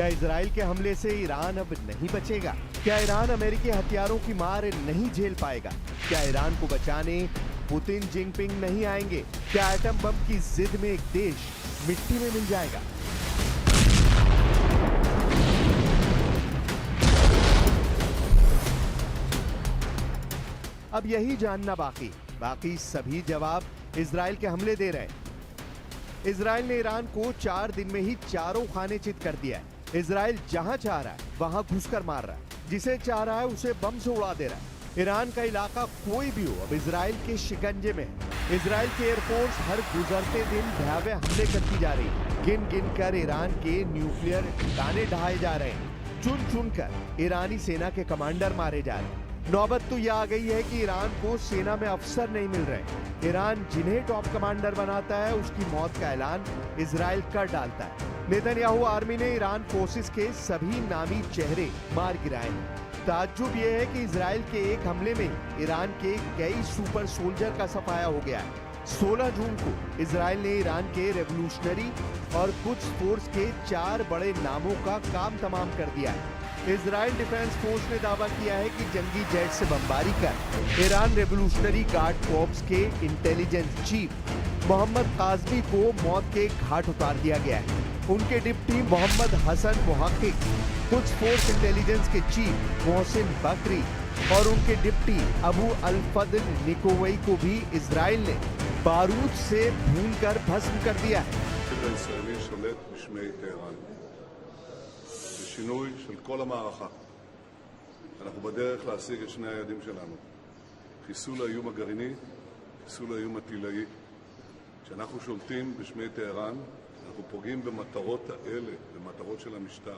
क्या इजराइल के हमले से ईरान अब नहीं बचेगा? क्या ईरान अमेरिकी हथियारों की मार नहीं झेल पाएगा? क्या ईरान को बचाने पुतिन जिनपिंग नहीं आएंगे? क्या एटम बम की जिद में एक देश मिट्टी में मिल जाएगा? अब यही जानना बाकी सभी जवाब इजराइल के हमले दे रहे हैं। इजराइल ने ईरान को 4 दिन में ही चारों खाने चित कर दिया है। इजराइल जहां चाह रहा है वहां घुसकर मार रहा है, जिसे चाह रहा है उसे बम से उड़ा दे रहा है। ईरान का इलाका कोई भी हो, अब इजराइल के शिकंजे में है। इजराइल की एयरफोर्स हर गुजरते दिन भयावह हमले करती जा रही है। गिन गिन कर ईरान के न्यूक्लियर ठिकाने ढहाए जा रहे हैं। चुन चुन कर ईरानी सेना के कमांडर मारे जा रहे हैं। नौबत तो यह आ गई है कि ईरान को सेना में अफसर नहीं मिल रहे। ईरान जिन्हें टॉप कमांडर बनाता है उसकी मौत का ऐलान इजराइल कर डालता है। नेतन्याहू आर्मी ने ईरान फोर्सेस के सभी नामी चेहरे मार गिराए हैं। ताज्जुब यह है कि इजराइल के एक हमले में ईरान के कई सुपर सोल्जर का सफाया हो गया है। 16 जून को इजराइल ने ईरान के रेवोल्यूशनरी और कुछ फोर्स के 4 बड़े नामों का काम तमाम कर दिया है। इजराइल डिफेंस फोर्स ने दावा किया है कि जंगी जेट से बमबारी कर ईरान रेवोल्यूशनरी गार्ड कॉर्प्स के इंटेलिजेंस चीफ मोहम्मद काज़मी को मौत के घाट उतार दिया गया है। उनके डिप्टी मोहम्मद हसन मुहक्किक, कुछ फोर्स इंटेलिजेंस के चीफ मोहसिन बकरी और उनके डिप्टी अबू अल-फद्ल निकोवई को भी इजराइल ने बारूद से भूनकर भस्म कर दिया है। שינוי של כל המערכה. אנחנו בדרך להשיג את שני היעדים שלנו. חיסול האיום הגרעיני, חיסול האיום הטילאי. כשאנחנו שולטים בשמי טהרן, אנחנו פוגעים במטרות האלה, במטרות של המשטר.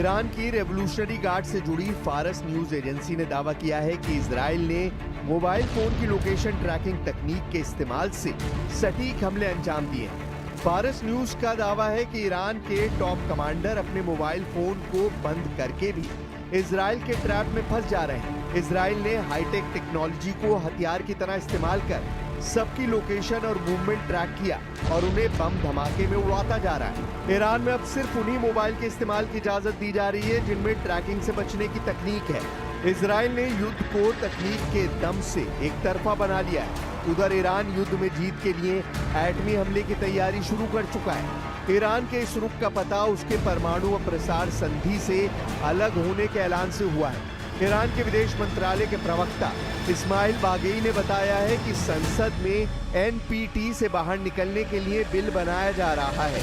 ईरान की रेवोल्यूशनरी गार्ड से जुड़ी फारस न्यूज एजेंसी ने दावा किया है कि इजराइल ने मोबाइल फोन की लोकेशन ट्रैकिंग तकनीक के इस्तेमाल से सटीक हमले अंजाम दिए हैं। फारस न्यूज का दावा है कि ईरान के टॉप कमांडर अपने मोबाइल फोन को बंद करके भी इजराइल के ट्रैप में फंस जा रहे हैं। इजराइल ने हाईटेक टेक्नोलॉजी को हथियार की तरह इस्तेमाल कर सबकी लोकेशन और मूवमेंट ट्रैक किया और उन्हें बम धमाके में उड़ाता जा रहा है। ईरान में अब सिर्फ उन्हीं मोबाइल के इस्तेमाल की इजाजत दी जा रही है जिनमें ट्रैकिंग से बचने की तकनीक है। इजराइल ने युद्ध को तकनीक के दम से एक तरफा बना लिया है। उधर ईरान युद्ध में जीत के लिए एटमी हमले की तैयारी शुरू कर चुका है। ईरान के इस रुख का पता उसके परमाणु अप्रसार संधि से अलग होने के ऐलान से हुआ है। ईरान के विदेश मंत्रालय के प्रवक्ता इस्माइल बागेई ने बताया है कि संसद में एनपीटी से बाहर निकलने के लिए बिल बनाया जा रहा है।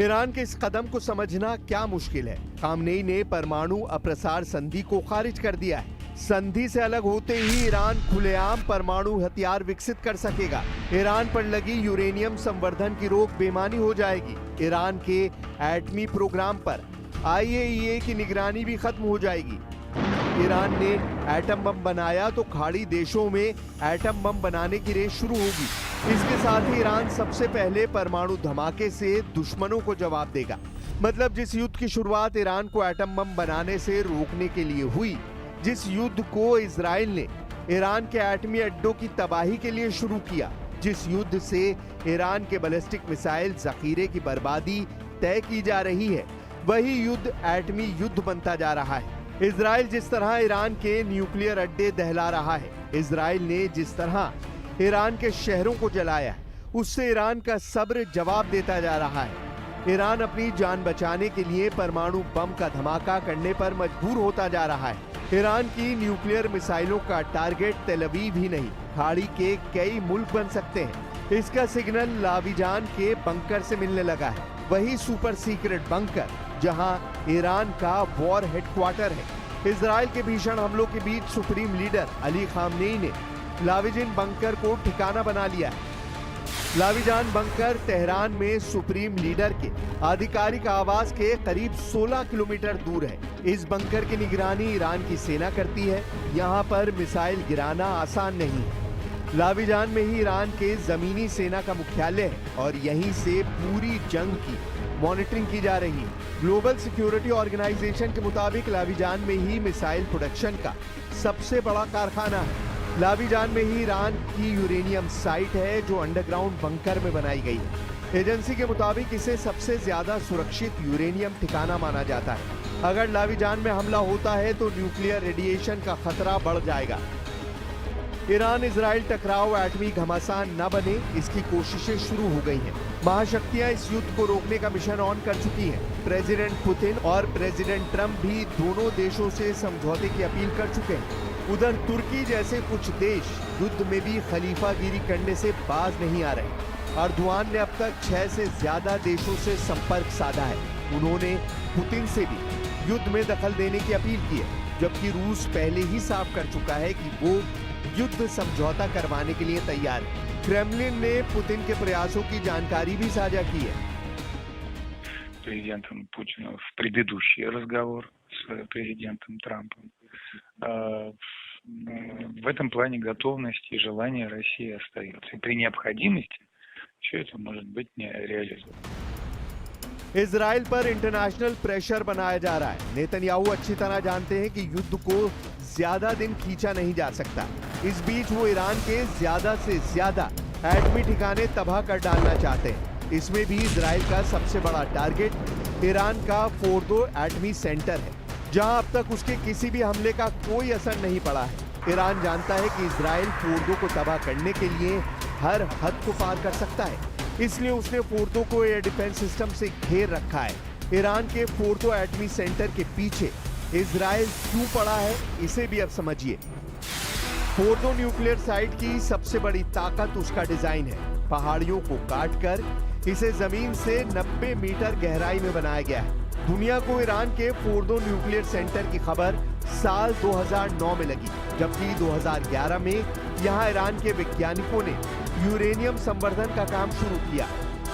ईरान के इस कदम को समझना क्या मुश्किल है। खामनेई ने परमाणु अप्रसार संधि को खारिज कर दिया है। संधि से अलग होते ही ईरान खुलेआम परमाणु हथियार विकसित कर सकेगा। ईरान पर लगी यूरेनियम संवर्धन की रोक बेमानी हो जाएगी। ईरान के एटमी प्रोग्राम पर IAEA की निगरानी भी खत्म हो जाएगी। ईरान ने एटम बम बनाया तो खाड़ी देशों में एटम बम बनाने की रेस शुरू होगी। इसके साथ ही ईरान सबसे पहले परमाणु धमाके से दुश्मनों को जवाब देगा। मतलब जिस युद्ध की शुरुआत ईरान को एटम बम बनाने से रोकने के लिए हुई, जिस युद्ध को इजराइल ने ईरान के एटमी अड्डों की तबाही के लिए शुरू किया, जिस युद्ध से ईरान के बैलिस्टिक मिसाइल जखीरे की बर्बादी तय की जा रही है, वही युद्ध एटमी युद्ध बनता जा रहा है। इजराइल जिस तरह ईरान के न्यूक्लियर अड्डे दहला रहा है, इजराइल ने जिस तरह ईरान के शहरों को जलाया है, उससे ईरान का सब्र जवाब देता जा रहा है। ईरान अपनी जान बचाने के लिए परमाणु बम का धमाका करने पर मजबूर होता जा रहा है। ईरान की न्यूक्लियर मिसाइलों का टारगेट तेल अवीव ही नहीं, खाड़ी के कई मुल्क बन सकते हैं। इसका सिग्नल लाविजान के बंकर से मिलने लगा है। वही सुपर सीक्रेट बंकर जहां ईरान का वॉर हेडक्वार्टर है। इजराइल के भीषण हमलों के बीच सुप्रीम लीडर अली खामनेई ने लाविजान बंकर को ठिकाना बना लिया है। लाविजान बंकर तेहरान में सुप्रीम लीडर के आधिकारिक आवास के करीब 16 किलोमीटर दूर है। इस बंकर की निगरानी ईरान की सेना करती है। यहाँ पर मिसाइल गिराना आसान नहीं है। लाविजान में ही ईरान के जमीनी सेना का मुख्यालय है और यहीं से पूरी जंग की मॉनिटरिंग की जा रही है। ग्लोबल सिक्योरिटी ऑर्गेनाइजेशन के मुताबिक लाविजान में ही मिसाइल प्रोडक्शन का सबसे बड़ा कारखाना है। लाविजान में ही ईरान की यूरेनियम साइट है जो अंडरग्राउंड बंकर में बनाई गई है। एजेंसी के मुताबिक इसे सबसे ज्यादा सुरक्षित यूरेनियम ठिकाना माना जाता है। अगर लाविजान में हमला होता है तो न्यूक्लियर रेडिएशन का खतरा बढ़ जाएगा। ईरान इजराइल टकराव एटमी घमासान न बने, इसकी कोशिशें शुरू हो गई हैं। महाशक्तियां इस युद्ध को रोकने का मिशन ऑन कर चुकी हैं। प्रेसिडेंट पुतिन और प्रेसिडेंट ट्रंप भी दोनों देशों से समझौते की अपील कर चुके हैं। उधर तुर्की जैसे कुछ देश युद्ध में भी खलीफागिरी करने से बाज नहीं आ रहे। अर्दोआन ने अब तक 6 से ज्यादा देशों से संपर्क साधा है। उन्होंने पुतिन से भी युद्ध में दखल देने की अपील की है, जबकि रूस पहले ही साफ कर चुका है कि वो युद्ध समझौता करवाने के लिए तैयार है। क्रेमलिन ने पुतिन के प्रयासों की जानकारी भी साझा की है। Президентом Путина в предыдущий разговор с президентом Трампом. В этом плане готовность и желание России остается. И при необходимости все это может быть не реализовано. इजराइल पर इंटरनेशनल प्रेशर बनाया जा रहा है। नेतन्याहू अच्छी तरह जानते हैं कि युद्ध को ज्यादा दिन खींचा नहीं जा सकता। इस बीच वो ईरान के ज्यादा से ज्यादा एटमी ठिकाने तबाह कर डालना चाहते हैं। इसमें भी इजराइल का सबसे बड़ा टारगेट ईरान का फोर्डो एटमी सेंटर है, जहां अब तक उसके किसी भी हमले का कोई असर नहीं पड़ा है। ईरान जानता है कि इजराइल फोर्डो को तबाह करने के लिए हर हद को पार कर सकता है, इसलिए उसने फोर्डो को एयर डिफेंस सिस्टम से घेर रखा है। ईरान के फोर्डो एटमी सेंटर के पीछे इजराइल क्यों पड़ा है, इसे भी अब समझिए। फोर्डो न्यूक्लियर साइट की सबसे बड़ी ताकत उसका डिजाइन है। पहाड़ियों को काटकर इसे जमीन से 90 मीटर गहराई में बनाया गया है। दुनिया को ईरान के फोर्डो न्यूक्लियर सेंटर की खबर साल 2009 में लगी, जबकि 2011 में यहां ईरान के वैज्ञानिकों ने यूरेनियम संवर्धन का काम शुरू किया।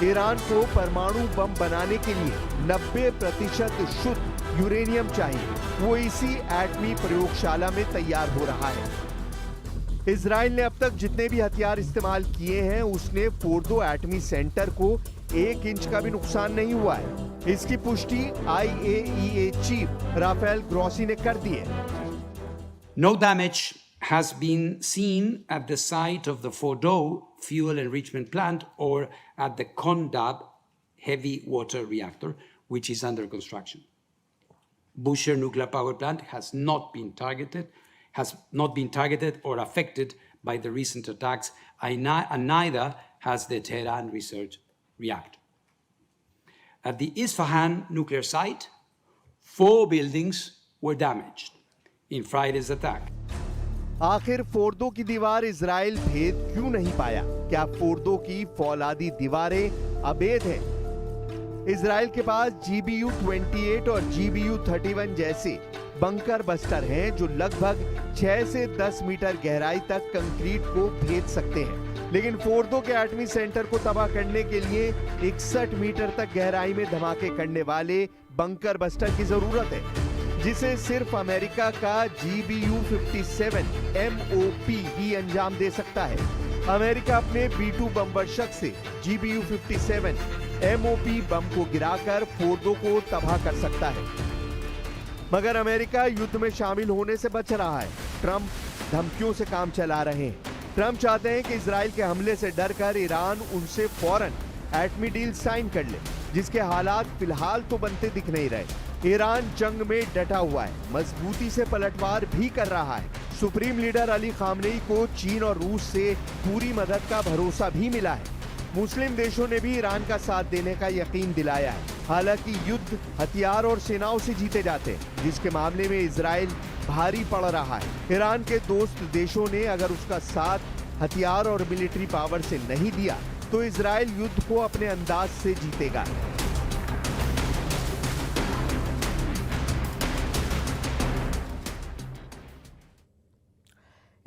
ईरान को परमाणु बम बनाने के लिए 90% शुद्ध यूरेनियम चाहिए। वो इसी एटमी प्रयोगशाला में तैयार हो रहा है। इजराइल ने अब तक जितने भी हथियार इस्तेमाल किए हैं, उसने फोर्डो एटमी सेंटर को 1 इंच का भी नुकसान नहीं हुआ है। इसकी पुष्टि IAEA चीफ राफेल ग्रॉसी ने कर दी है। No damage has been seen at the site of the Fordow fuel enrichment plant or at the Condab heavy water reactor, which is under construction. Bushehr nuclear power plant has not been targeted or affected by the recent attacks, and neither has the Tehran research reactor. At the Isfahan nuclear site, 4 buildings were damaged in Friday's attack. आखिर Fordow की दीवार Israel भेद क्यों नहीं पाया? क्या Fordow की फौलादी दीवारें अवैध हैं? इजराइल के पास GBU-28 और GBU-31 जैसे बंकर बस्टर हैं जो लगभग 6 से 10 मीटर गहराई तक कंक्रीट को भेद सकते हैं, लेकिन फोर्डो के एटमी सेंटर को तबाह करने के लिए 61 मीटर तक गहराई में धमाके करने वाले बंकर बस्टर की जरूरत है, जिसे सिर्फ अमेरिका का GBU-57 MOP ही अंजाम दे सकता है। अमेरिका अपने B-2 बम वर्षक से GBU-57 MOP बम को गिराकर फोर्डो को तबाह कर सकता है, मगर अमेरिका युद्ध में शामिल होने से बच रहा है। ट्रंप धमकियों से काम चला रहे हैं। ट्रंप चाहते हैं कि इजराइल के हमले से डरकर ईरान उनसे फौरन एटमी डील साइन कर ले, जिसके हालात फिलहाल तो बनते दिख नहीं रहे। ईरान जंग में डटा हुआ है, मजबूती से पलटवार भी कर रहा है। सुप्रीम लीडर अली खामनेई को चीन और रूस से पूरी मदद का भरोसा भी मिला है। मुस्लिम देशों ने भी ईरान का साथ देने का यकीन दिलाया है। हालांकि युद्ध हथियार और सेनाओं से जीते जाते हैं, जिसके मामले में इजराइल भारी पड़ रहा है। ईरान के दोस्त देशों ने अगर उसका साथ हथियार और मिलिट्री पावर से नहीं दिया तो इजराइल युद्ध को अपने अंदाज से जीतेगा।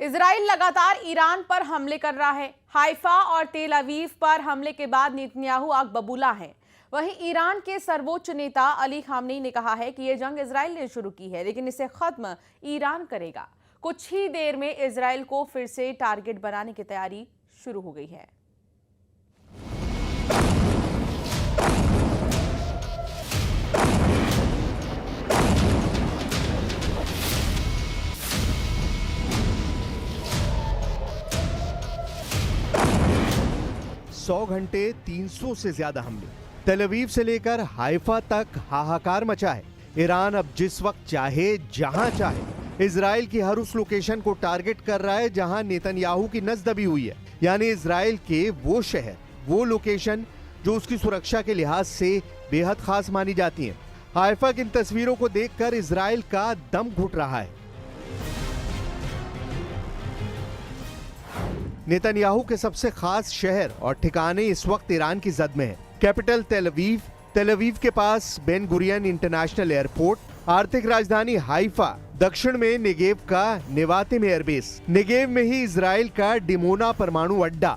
इजराइल लगातार ईरान पर हमले कर रहा है। हाइफा और तेल अवीव पर हमले के बाद नेतन्याहू आग बबूला है। वहीं ईरान के सर्वोच्च नेता अली खामनेई ने कहा है कि यह जंग इजराइल ने शुरू की है, लेकिन इसे खत्म ईरान करेगा। कुछ ही देर में इजराइल को फिर से टारगेट बनाने की तैयारी शुरू हो गई है। सौ घंटे 300 से ज्यादा हमले, तेल अवीव से लेकर हाइफा तक हाहाकार मचा है। ईरान अब जिस वक्त चाहे जहां चाहे इजराइल की हर उस लोकेशन को टारगेट कर रहा है जहां नेतन्याहू की नस दबी हुई है, यानी इजराइल के वो शहर, वो लोकेशन जो उसकी सुरक्षा के लिहाज से बेहद खास मानी जाती हैं। हाइफा की इन तस्वीरों को देखकर इजराइल का दम घुट रहा है। नेतन्याहू के सबसे खास शहर और ठिकाने इस वक्त ईरान की जद में है। कैपिटल तेल अवीव के पास बेन गुरियन इंटरनेशनल एयरपोर्ट, आर्थिक राजधानी हाइफा, दक्षिण में नेगेव का नेवातिम एयरबेस, नेगेव में ही इजराइल का डिमोना परमाणु अड्डा।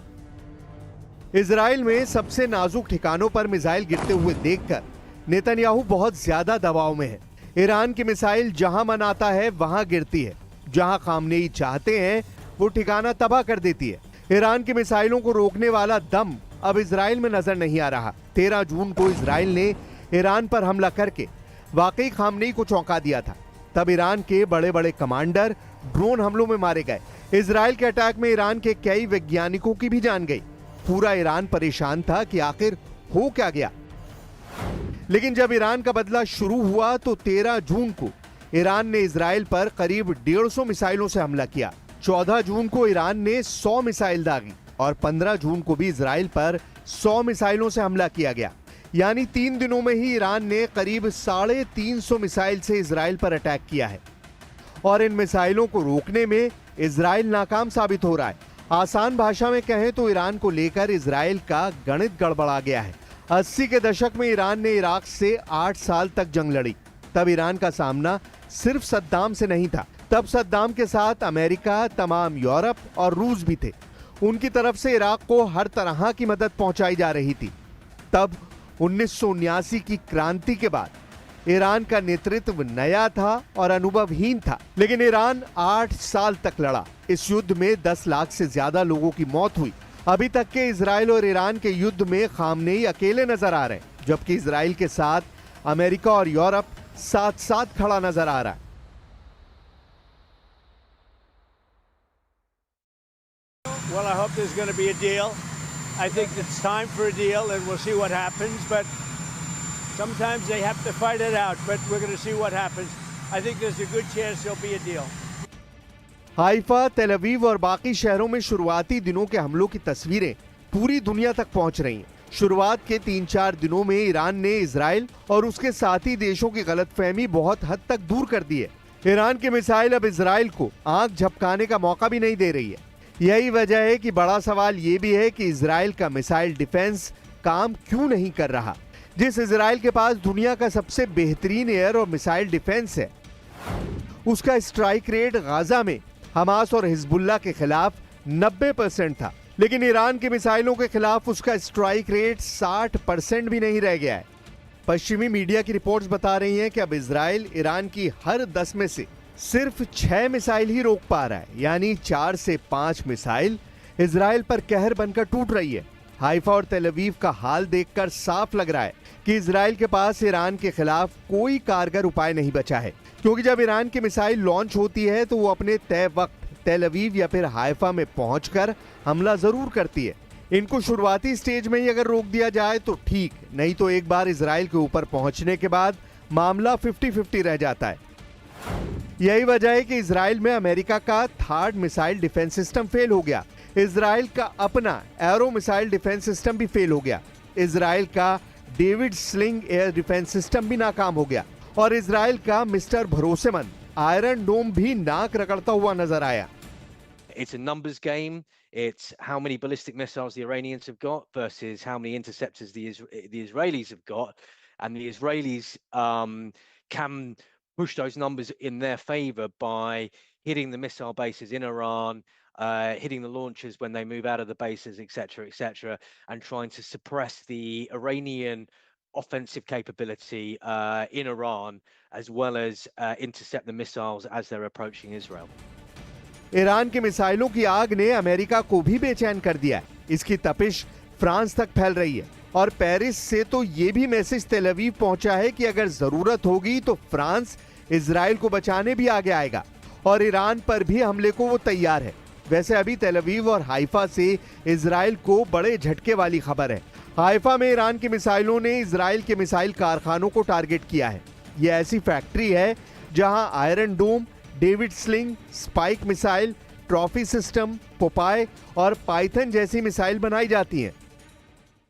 इजराइल में सबसे नाजुक ठिकानों पर मिसाइल गिरते हुए देखकर नेतन्याहू बहुत ज्यादा दबाव में है। ईरान की मिसाइल जहां मन आता है वहां गिरती है, जहां खामनेई चाहते हैं वो ठिकाना तबाह कर देती है। ईरान की मिसाइलों को रोकने वाला दम अब इजराइल में नजर नहीं आ रहा। 13 जून को इजराइल ने ईरान पर हमला करके वाकई खामनेई को चौंका दिया था। तब ईरान के बड़े बड़े कमांडर ड्रोन हमलों में मारे गए। इजराइल के अटैक में ईरान के कई वैज्ञानिकों की भी जान गई। पूरा ईरान परेशान था कि आखिर हो क्या गया। लेकिन जब ईरान का बदला शुरू हुआ तो 13 जून को ईरान ने इजराइल पर करीब 150 मिसाइलों से हमला किया। 14 जून को ईरान ने 100 मिसाइल दागी और 15 जून को भी इजराइल पर 100 मिसाइलों से हमला किया गया। यानी 3 दिनों में ही ईरान ने करीब 350 मिसाइल से इजराइल पर अटैक किया है। और इन मिसाइलों को रोकने में इजराइल नाकाम साबित हो रहा है। आसान भाषा में कहें तो ईरान को लेकर इजराइल का गणित गड़बड़ा गया है। 80 के दशक में ईरान ने इराक से 8 साल तक जंग लड़ी। तब ईरान का सामना सिर्फ सद्दाम से नहीं था। तब सद्दाम के साथ अमेरिका, तमाम यूरोप और रूस भी थे। उनकी तरफ से इराक को हर तरह की मदद पहुंचाई जा रही थी। तब 1979 की क्रांति के बाद ईरान का नेतृत्व नया था और अनुभवहीन था, लेकिन ईरान 8 साल तक लड़ा। इस युद्ध में 10 लाख से ज्यादा लोगों की मौत हुई। अभी तक के इजराइल और ईरान के युद्ध में खामनेई अकेले नजर आ रहे हैं, जबकि इजराइल के साथ अमेरिका और यूरोप साथ साथ खड़ा नजर आ रहा है। Well, I hope there's going to be a deal. I think it's time for a deal, and we'll see what happens. But sometimes they have to fight it out. But we're going to see what happens. I think there's a good chance there'll be a deal. Haifa, तेल अवीव और बाकी शहरों में शुरुआती दिनों के हमलों की तस्वीरें पूरी दुनिया तक पहुंच रही हैं। शुरुआत के 3-4 दिनों में ईरान ने इजराइल और उसके साथी देशों की गलतफहमी बहुत हद तक दूर कर दी है। ईरान की मिसाइल अब इजराइल को आंख झपकाने का मौका भी नहीं दे रही है। यही वजह है कि बड़ा सवाल ये भी है कि इजराइल का मिसाइल डिफेंस काम क्यों नहीं कर रहा। जिस इजराइल के पास दुनिया का सबसे बेहतरीन एयर और मिसाइल डिफेंस है, उसका स्ट्राइक रेट गाजा में हमास और हिजबुल्लाह के खिलाफ 90% था, लेकिन ईरान की मिसाइलों के खिलाफ उसका स्ट्राइक रेट 60% भी नहीं रह गया है। पश्चिमी मीडिया की रिपोर्ट्स बता रही हैं कि अब इजराइल ईरान की हर 10 में से सिर्फ 6 मिसाइल ही रोक पा रहा है, यानी 4 से 5 मिसाइल इजराइल पर कहर बनकर टूट रही है। हाइफा और तेल अवीव का हाल देखकर साफ लग रहा है कि इजराइल के पास ईरान के खिलाफ कोई कारगर उपाय नहीं बचा है, क्योंकि जब ईरान की मिसाइल लॉन्च होती है तो वो अपने तय वक्त तेल अवीव या फिर हाइफा में पहुंचकर हमला जरूर करती है। इनको शुरुआती स्टेज में ही अगर रोक दिया जाए तो ठीक, नहीं तो एक बार इजराइल के ऊपर पहुंचने के बाद मामला 50-50 रह जाता है। यही वजह है कि इजराइल में अमेरिका का third missile defence system fail हो गया। इजराइल का अपना एरो मिसाइल डिफेंस सिस्टम भी फेल हो गया। इजराइल का David sling air defence system भी नाकाम हो गया और इजराइल का मिस्टर भरोसेमंद आयरन डोम भी नाक रगड़ता हुआ नजर आया। It's a numbers game. It's how many ballistic missiles the Iranians have got versus how many interceptors the Israelis have got, and the Israelis can push those numbers in their favor by hitting the missile bases in Iran, hitting the launchers when they move out of the bases, etc., and trying to suppress the Iranian offensive capability in Iran, as well as intercept the missiles as they're approaching Israel. Iran के मिसाइलों की आग ने America को भी बेचैन कर दिया है। इसकी तपिश फ्रांस तक फैल रही है और पेरिस से तो ये भी मैसेज तेल अवीव पहुंचा है कि अगर जरूरत होगी तो फ्रांस इजराइल को बचाने भी आगे आएगा और ईरान पर भी हमले को वो तैयार है। वैसे अभी तेल अवीव और हाइफा से इजराइल को बड़े झटके वाली खबर है। हाइफा में ईरान की मिसाइलों ने इजराइल के मिसाइल कारखानों को टारगेट किया है। ये ऐसी फैक्ट्री है जहां Iron Dome, David sling, Spike missile, Trophy system, Popeye और पाइथन जैसी मिसाइल बनाई जाती हैं।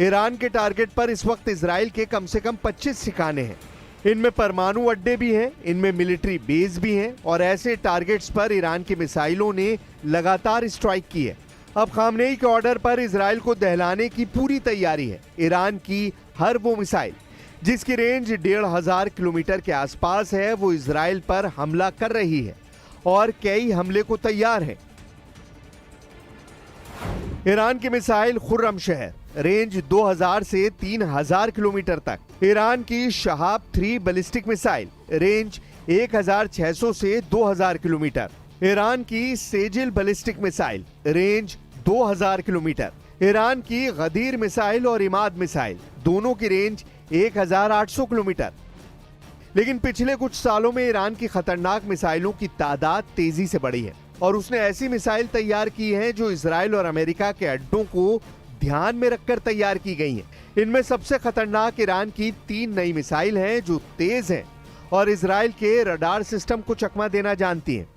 ईरान के टारगेट पर इस वक्त इजराइल के कम से कम 25 ठिकाने हैं। इनमें परमाणु अड्डे भी हैं, इनमें मिलिट्री बेस भी हैं और ऐसे टारगेट्स पर ईरान की मिसाइलों ने लगातार स्ट्राइक की है। अब खामनेई के ऑर्डर पर इजराइल को दहलाने की पूरी तैयारी है। ईरान की हर वो मिसाइल जिसकी रेंज 1500 किलोमीटर के आसपास है वो इजराइल पर हमला कर रही है और कई हमले को तैयार है। ईरान की मिसाइल खुर्रम शहर, रेंज 2000 से 3000 किलोमीटर तक। ईरान की शहाब 3 बैलिस्टिक मिसाइल, रेंज 1600 से 2000 किलोमीटर। ईरान की Sejjil ballistic missile, range 2000 kilometre. Iran की गदीर मिसाइल और इमाद मिसाइल, दोनों की रेंज 1800 किलोमीटर। लेकिन पिछले कुछ सालों में ईरान की खतरनाक मिसाइलों की तादाद तेजी से बढ़ी है और उसने ऐसी मिसाइल तैयार की है जो इजराइल और अमेरिका के अड्डों को ध्यान में रखकर तैयार की गई हैं। इनमें सबसे खतरनाक ईरान की 3 नई मिसाइल हैं जो तेज हैं और इजराइल के रडार सिस्टम को चकमा देना जानती हैं।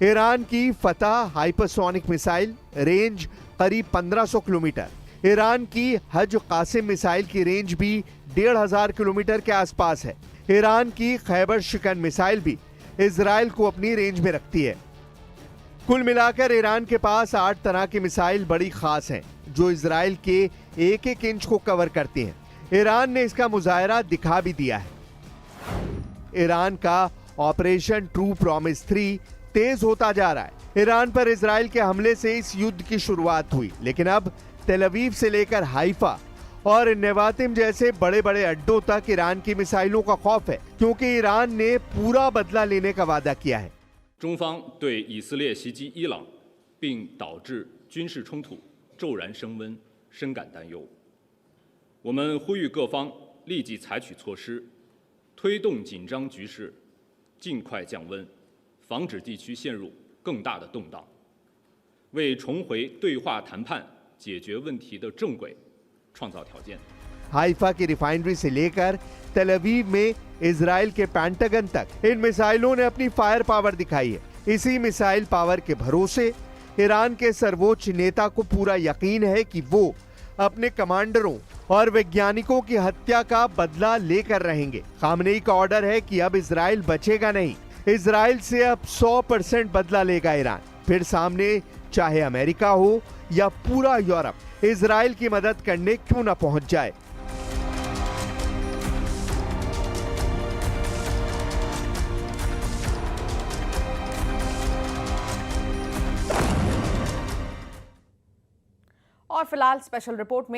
ईरान की फतह हाइपरसोनिक मिसाइल, रेंज करीब 1500 किलोमीटर। ईरान की हज कासिम मिसाइल की रेंज भी 1500 किलोमीटर के आसपास है। ईरान की खैबर शिकन मिसाइल भी इजराइल को अपनी रेंज में रखती है। कुल मिलाकर ईरान के पास 8 तरह की मिसाइल बड़ी खास हैं जो इजराइल के 1-1 इंच को कवर करती हैं। ईरान ने इसका मुजाहरा दिखा भी दिया है। ईरान का ऑपरेशन ट्रू प्रॉमिस 3 तेज होता जा रहा है। ईरान पर इजराइल के हमले से इस युद्ध की शुरुआत हुई, लेकिन अब तेल अवीव से लेकर हाइफा और नेवातिम जैसे बड़े बड़े अड्डों तक ईरान की मिसाइलों का खौफ है क्योंकि ईरान ने पूरा बदला लेने का वादा किया है। 中方对以色列袭击伊朗并导致军事冲突骤然升温深感担忧。我们呼吁各方立即采取措施，推动紧张局势尽快降温，防止地区陷入更大的动荡，为重回对话谈判解决问题的正轨创造条件。 हाइफा की रिफाइनरी से लेकर तेल अवीव में इजराइल के पेंटागन तक इन मिसाइलों ने अपनी फायर पावर दिखाई है। इसी मिसाइल पावर के भरोसे ईरान के सर्वोच्च नेता को पूरा यकीन है कि वो अपने कमांडरों और वैज्ञानिकों की हत्या का बदला लेकर रहेंगे। खामनेई का ऑर्डर है कि अब इजराइल बचेगा नहीं। इजराइल से अब 100% बदला लेगा ईरान। फिर सामने चाहे अमेरिका हो या पूरा यूरोप इजराइल की मदद करने क्यों न पहुंच जाए। और फिलहाल स्पेशल रिपोर्ट में